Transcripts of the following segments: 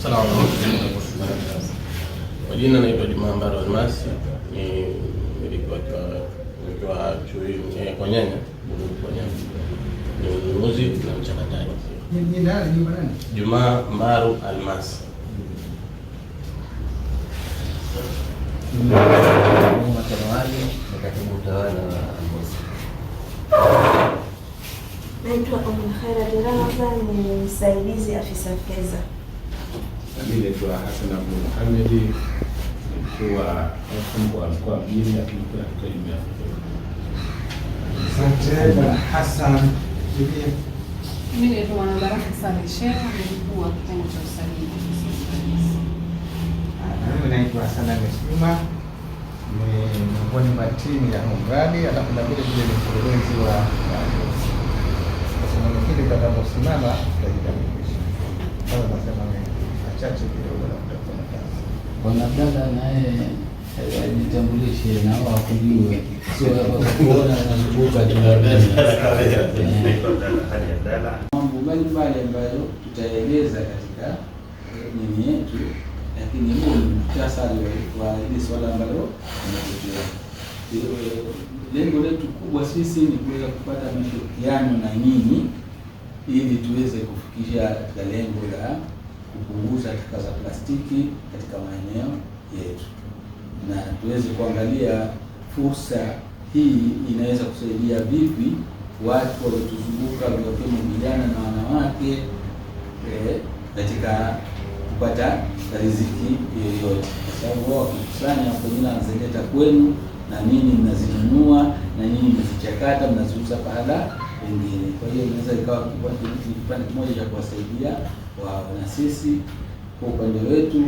Salamu alaykum. Kwa jina naitwa Juma Mbaru Almasi, ni miliki wa chui kwa nyanya, ni mnunuzi na mchakataji. Ni nani Juma nani? Juma Mbaru Almasi. Matanawali na katibu utawala wa Almasi. Naitwa Khairat Ramadhan, ni msaidizi afisa fedha. Mimi naitwa Hassan Abdul Mohamed, nikiwa mkuu wa mkoa mjini lakini pia kutoka jumuiya ya Afrika. Asante Bwana Hassan. Mimi naitwa Mwanabaraka Saleh Sheikh, mkuu wa kitengo cha usajili. Mimi naitwa Hassan Mesuma, ni miongoni mwa timu ya mradi, alafu na vile vile ni mkurugenzi wa sasa mwingine tutakaposimama tutajikamilisha. Kama nasema ni achache kidogo na kutafanya kazi. Bwana Abdalla naye ajitambulishe na wao wakujue, sio kuona anazunguka mambo mbalimbali ambayo tutaeleza katika nini yetu, lakini huu ni muhtasari wa ile swala ambalo tunatokea. Lengo letu kubwa sisi ni kuweza kupata mashirikiano na nyinyi ili tuweze kufikisha katika lengo la kupunguza taka za plastiki katika maeneo yetu, na tuweze kuangalia fursa hii inaweza kusaidia vipi watu waliotuzunguka wakiwemo vijana na wanawake katika kupata riziki yoyote, kwa sababu wao wakikusanya hapo jina wanazileta kwenu na nini mnazinunua na nini mnazichakata mnaziuza pahala pengine. Kwa hiyo inaweza ikawa kipande kimoja cha kuwasaidia wao, na sisi kwa upande wetu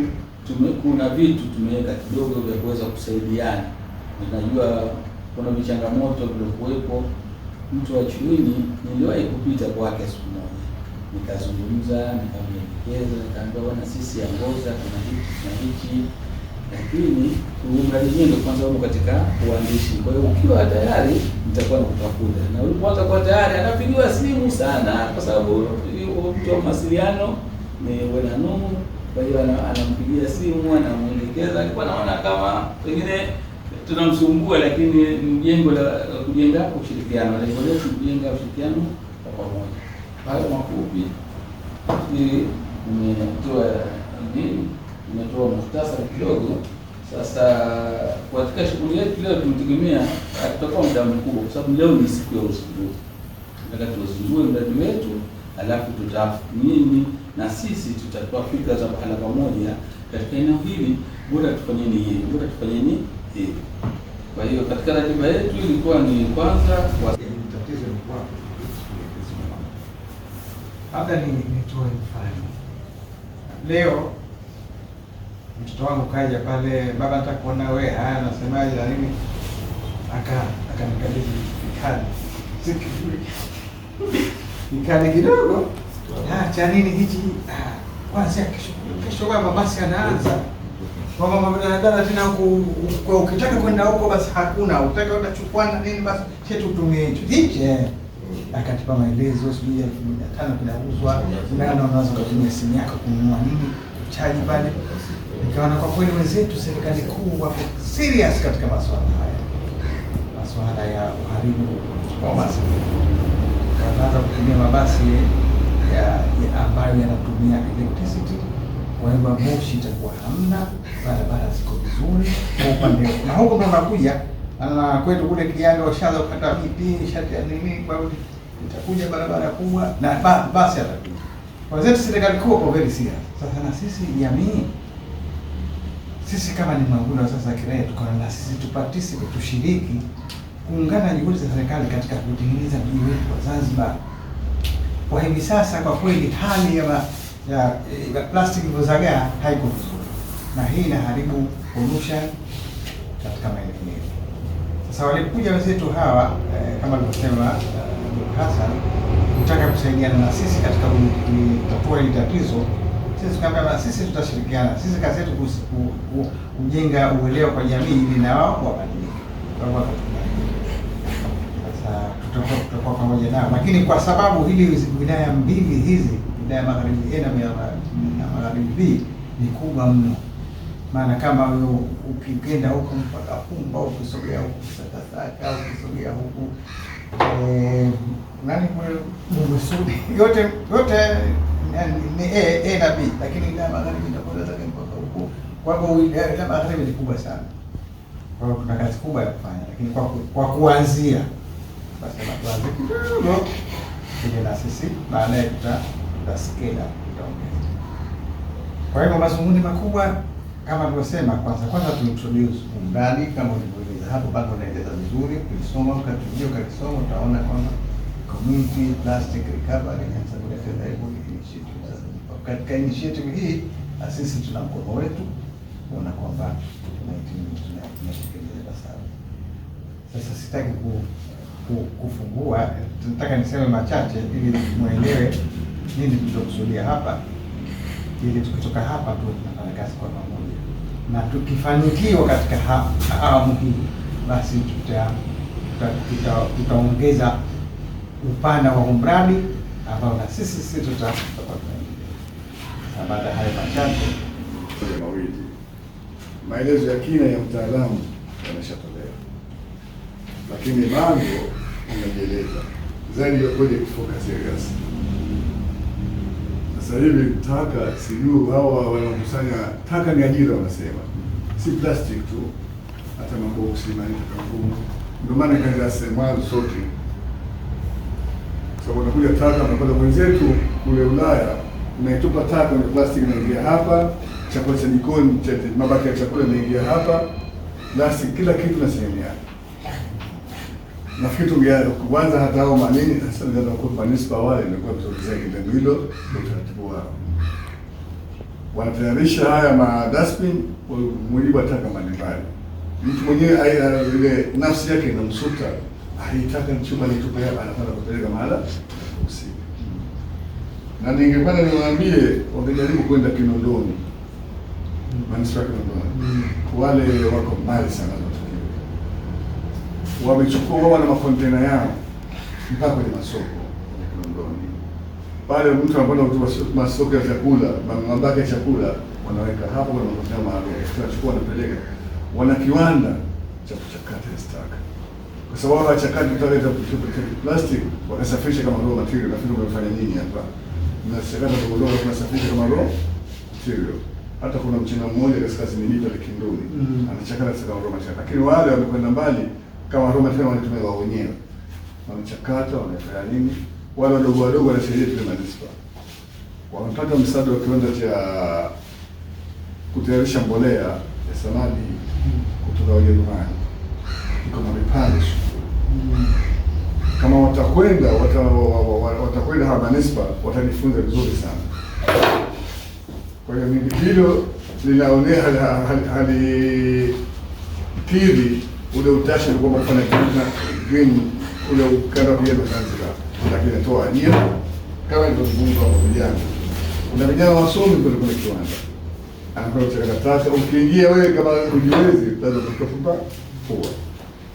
kuna vitu tumeweka kidogo vya kuweza kusaidiana. Tunajua kuna vichangamoto vilivyokuwepo. Mtu wa Chuini niliwahi kupita kwake siku moja, nikazungumza, nikamwelekeza, nikaambia bwana, sisi Angoza kuna hichi, lakini mradi wenyewe kwanza uko katika uandishi. Kwa hiyo ukiwa tayari nitakuwa nakutafuta, na ulipoanza kuwa tayari anapigiwa simu sana, kwa sababu mtu wa mawasiliano ni Bwana Nuhu. Kwa hiyo anampigia simu, anamuelekeza. Alikuwa anaona kama pengine tunamsumbua, lakini ni jengo la kujenga ushirikiano. Lengo letu kujenga ushirikiano kwa pamoja. Hayo mafupi nimetoa muhtasari kidogo. Sasa katika shughuli yetu leo tunategemea tutakuwa muda mkubwa, kwa sababu leo ni siku ya uzinduzi. Tunataka tuzindue mradi wetu, alafu tutathmini na sisi tutatoa fikra za pahala pamoja katika eneo hili, bora tufanyeni hivi, bora tufanyeni hivi. Kwa hiyo katika ratiba yetu ilikuwa ni kwanza Tatizo ni kwa labda nitoe mfano. Leo mtoto wangu kaja pale, baba nataka kuona wewe, haya nasemaje na nini, akanikabidhi vikali kidogo. Cha nini hichi? Kwanza kesho baba basi anaanza kwa mama dada tena huko, ukitaka kwenda huko basi hakuna, utaka unachukua nini basi chetu tutumie hicho. Akatipa maelezo, sijui 1500 kinauzwa, na unaweza kutumia simu yako kununua nini, chaji pale. Nikaona kwa kweli wenzetu serikali kuu wako serious katika masuala haya, masuala ya uharibu wa mazingira. Kaanza kutumia mabasi ambayo yanatumia electricity, kwa hiyo moshi itakuwa hamna, barabara ziko vizuri kwa upande. Na huko ndo nakuja na kwetu kule Kianga washaanza kukata miti shati ya nini, kwa hiyo itakuja barabara kubwa na basi atakuja. Kwa hiyo serikali kuu kwa very serious. Sasa na sisi jamii, sisi kama ni Mwangula sasa kiraia, tukaona na sisi tuparticipate, tushiriki kuungana juhudi za serikali katika kutengeneza mji wetu wa Zanzibar. Kwa hivi sasa kwa kweli hali ya plastiki ilivyozagaa haiko vizuri, na hii inaharibu pollution katika maeneo yetu. Sasa walikuja wenzetu hawa kama alivyosema Hassan, kutaka kusaidiana na sisi katika kutatua hili tatizo. Sisi tukaambia sisi tutashirikiana, sisi kazi yetu kujenga uelewa kwa jamii ili na wao wabadilike. Sasa tutakuwa pamoja nao, lakini kwa sababu hili wilaya mbili hizi wilaya Magharibi A na Magharibi B ni kubwa mno. Maana kama wewe ukikenda huko mpaka Pumba, ukisogea huko Sakasaka, ukisogea huko nani yote ni A na B, lakini wilaya Magharibi inakwenda zake mpaka huko. Kwa hivyo wilaya Magharibi ni kubwa sana. Kwa hiyo kuna kazi kubwa ya kufanya, lakini kwa kuanzia basi tuanze kidogo ili na sisi baadaye scale up, tutaongeza. Kwa hivyo mazungumzo makubwa kama tulivyosema, kwanza tuintroduce mradi kama ulivyoeleza hapo, bado unaeleza vizuri, kulisoma ukalisoma, utaona kwamba community plastic recovery and sustainable initiative. Katika initiative hii sisi tuna mkono wetu kuona kwamba tunatekeleza sawa. Sasa sitaki kufungua, nataka niseme machache ili muelewe nini tulichokusudia hapa, ili tukitoka hapa tu tunafanya kazi kwa pamoja, na tukifanikiwa katika awamu hii basi tutaongeza upana wa mradi ambao na sisi tutapata. Baada ya hayo machache mawili, maelezo ya kina ya mtaalamu yameshatolewa, lakini bango umejieleza zaidi ya project focus areas. Sasa hivi taka, sijui hawa wanakusanya taka ni ajira, wanasema si plastic tu, hata maboksi maneno. Ndio maana kazi ya sema sote, sababu unakuja taka unapata mwenzetu kule Ulaya, unaitupa taka ni plastic inaingia hapa, chakula cha jikoni, mabaki ya chakula inaingia hapa, plastic, kila kitu na sehemu yake. Nafikiri kwanza hata hao manini sasa ndio kwa municipal wale ndio kutokezea kitendo hilo, utaratibu wao. Wanatayarisha haya ma dustbin mujibu wa taka mbalimbali. Mtu mwenyewe ile nafsi yake inamsuta, alitaka chuma nitupe hapa, anataka kupeleka mahala usiku. Na ningependa niwaambie wakijaribu kwenda Kinondoni, municipal Kinondoni, wale wako mbali sana, wamechukua wana makontena yao mpaka kwenye masoko ya Kinondoni. Pale mtu anakwenda kutoa masoko ya chakula, mabaki ya chakula wanaweka hapo kwa makontena maalum, tunachukua wanapeleka. Wana kiwanda cha kuchakata taka, kwa sababu wanachakata tutaleta plastic, wakasafisha kama raw material. Na vitu wanafanya nini hapa, mnachakata ndogo, tunasafisha kama raw material. Hata kuna mchina mmoja kaskazini mita Kinondoni anachakata kama raw material, lakini wale wamekwenda mbali, kama raw material wanatumia wao wenyewe, wanachakata, wanafanya nini. Wale wadogo wadogo wanasaidia tule manispa, wanapata msaada wa kiwanda cha kutayarisha mbolea ya samadi kutoka Ujerumani, iko na vipande. Kama watakwenda hapa manispa, watajifunza vizuri sana. Kwa hiyo mimi hilo linaonea halikidhi ule utashi kwamba kufanya green ule ukanda wa Zanzibar, lakini inatoa ajira kama ilivyozungumzwa hapo. Vijana, kuna vijana wasomi kule kiwanda, anakwenda kuchakata taka. Ukiingia wewe kama hujiwezi, lazima utakufa kwa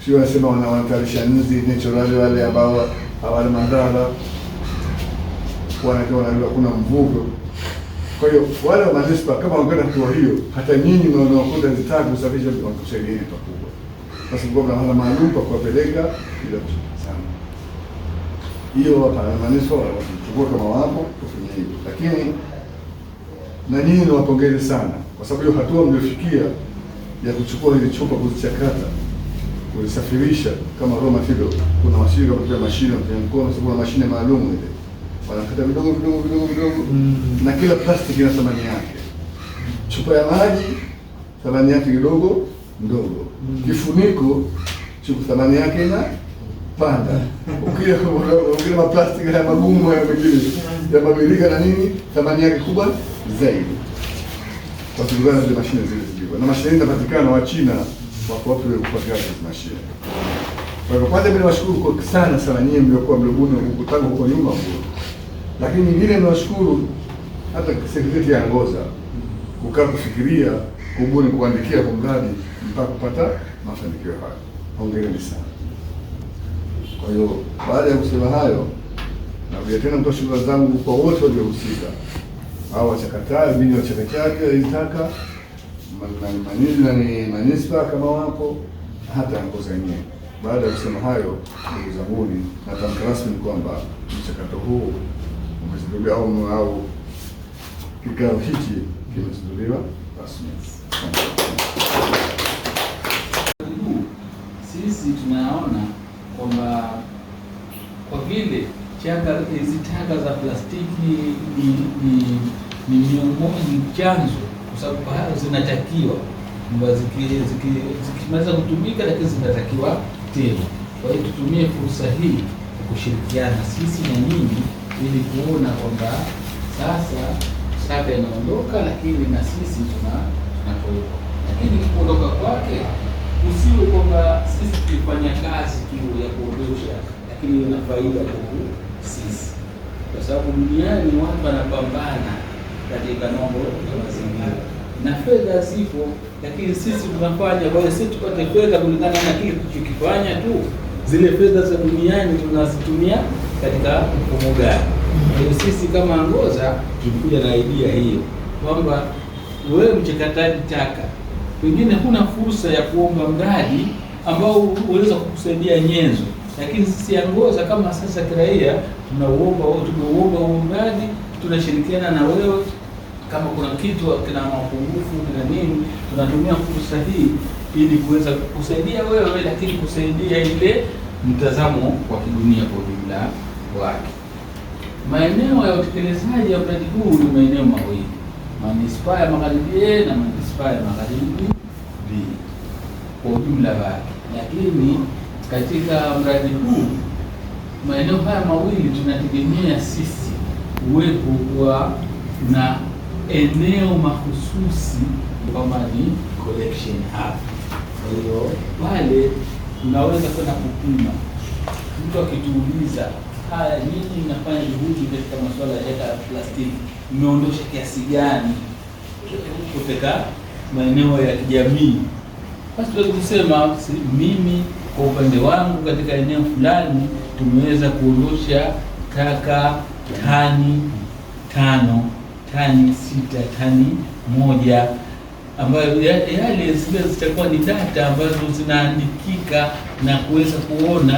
sio. Wanasema wanatayarisha nzi natural, wale ambao hawana madhara, wanakiwa kuna mvugo. Kwa hiyo wale wa manispa kama wangeenda kwa hiyo, hata nyinyi ndio wanaokwenda zitaka kusafisha kwa kusaidia pakubwa, basi kwa maana maalum kwa kuwapeleka bila kusana hiyo. Hapa manispa wanachukua kama wapo kufanya hivyo, lakini na nyinyi niwapongeze sana, kwa sababu hiyo hatua mliofikia ya kuchukua ile chupa, kuzichakata, kuzisafirisha kama raw material. Kuna mashine kwa mashine kwa mkono, sababu kuna mashine maalum ile wanakata vidogo na kila plastiki ina thamani yake. Chupa ya maji thamani yake kidogo ndogo, kifuniko chupa thamani yake ina panda. Ukile maplastiki haya magumu ya mengine ya mabirika na nini, thamani yake kubwa zaidi, kwa sababu zile mashine zile na mashine zinapatikana wa China wako wapi kupatia hizo mashine. Kwa hivyo kwanza mimi nawashukuru sana nyinyi mliokuwa mlobuni tangu huko nyuma huko. Lakini nyingine nawashukuru hata sekretarieti ya Ngoza kukaa kufikiria, kubuni, kuandikia kwa mradi mpaka kupata mafanikio haya. Hongereni sana. Kwa hiyo baada ya kusema hayo, Narudia tena kutoa shukrani zangu kwa wote waliohusika, hao wachakataji, wengine wachakachaji walitaka manispa kama wapo, hata ngoza yenyewe. Baada ya kusema hayo, ndugu zanguni, natamka rasmi kwamba mchakato huu umezinduliwa au kikao hichi kimezinduliwa rasmi. Sisi tunaona kwamba kwa vile hizi taka za plastiki ni miongoni chanzo, kwa sababu hayo zinatakiwa zikimaliza kutumika, lakini zinatakiwa tena. Kwa hiyo tutumie fursa hii kushirikiana sisi na nyinyi ili kuona kwamba sasa taka inaondoka, lakini na sisi tunatoka. Lakini kuondoka kwake usiwe kwamba sisi tulifanya kazi tu ya kuondosha, lakini ina faida kwa sisi, kwa sababu duniani watu wanapambana katika mambo ya mazingira na fedha zipo, lakini sisi tunafanya. Kwa hiyo sisi tupate fedha kulingana na kile tulichokifanya tu. Zile fedha za duniani tunazitumia katika mfumo gani? Kwa hiyo sisi kama Angoza tulikuja na idea hiyo kwamba wewe mchakataji taka, pengine huna fursa ya kuomba mradi ambao unaweza kukusaidia nyenzo, lakini sisi Angoza kama sasa kiraia tumeuomba huo mradi, tunashirikiana na wewe. Kama kuna kitu kina mapungufu na nini, tunatumia fursa hii ili kuweza kusaidia wewe, lakini kusaidia ile mtazamo wa kidunia kwa ujumla wake. Maeneo ya utekelezaji wa mradi huu ni maeneo mawili, manispaa ya Magharibi A na manispaa ya Magharibi B kwa ujumla wake. Lakini katika mradi huu maeneo haya mawili tunategemea sisi uwepo wa na eneo mahususi kama ni collection hub. Kwa hiyo pale tunaweza kwenda kupima, mtu akituuliza, haya nyinyi mnafanya juhudi katika masuala ya plastiki, mmeondosha kiasi gani kutoka maeneo ya kijamii, basi tunaweza kusema mimi kwa upande wangu katika eneo fulani tumeweza kuondosha taka tani 5, tani 6, tani 1, ambayo yale zile zitakuwa ni data ambazo zinaandikika na kuweza kuona.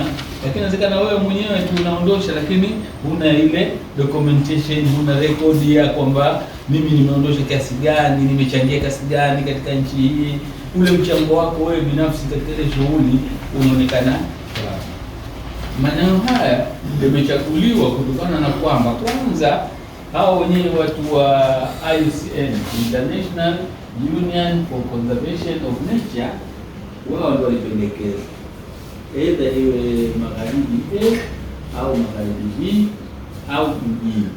Lakini inawezekana wewe mwenyewe tu unaondosha, lakini huna ile documentation, huna rekodi ya kwamba mimi nimeondosha kiasi gani, nimechangia kiasi gani katika nchi hii. Ule mchango wako wewe binafsi katika ile shughuli unaonekana. Maeneo haya yamechaguliwa kutokana na kwamba kwanza hao wenyewe watu wa IUCN, International Union for Conservation of Nature, wao ndio walipendekeza aidha iwe Magharibi A au Magharibi B au mjini.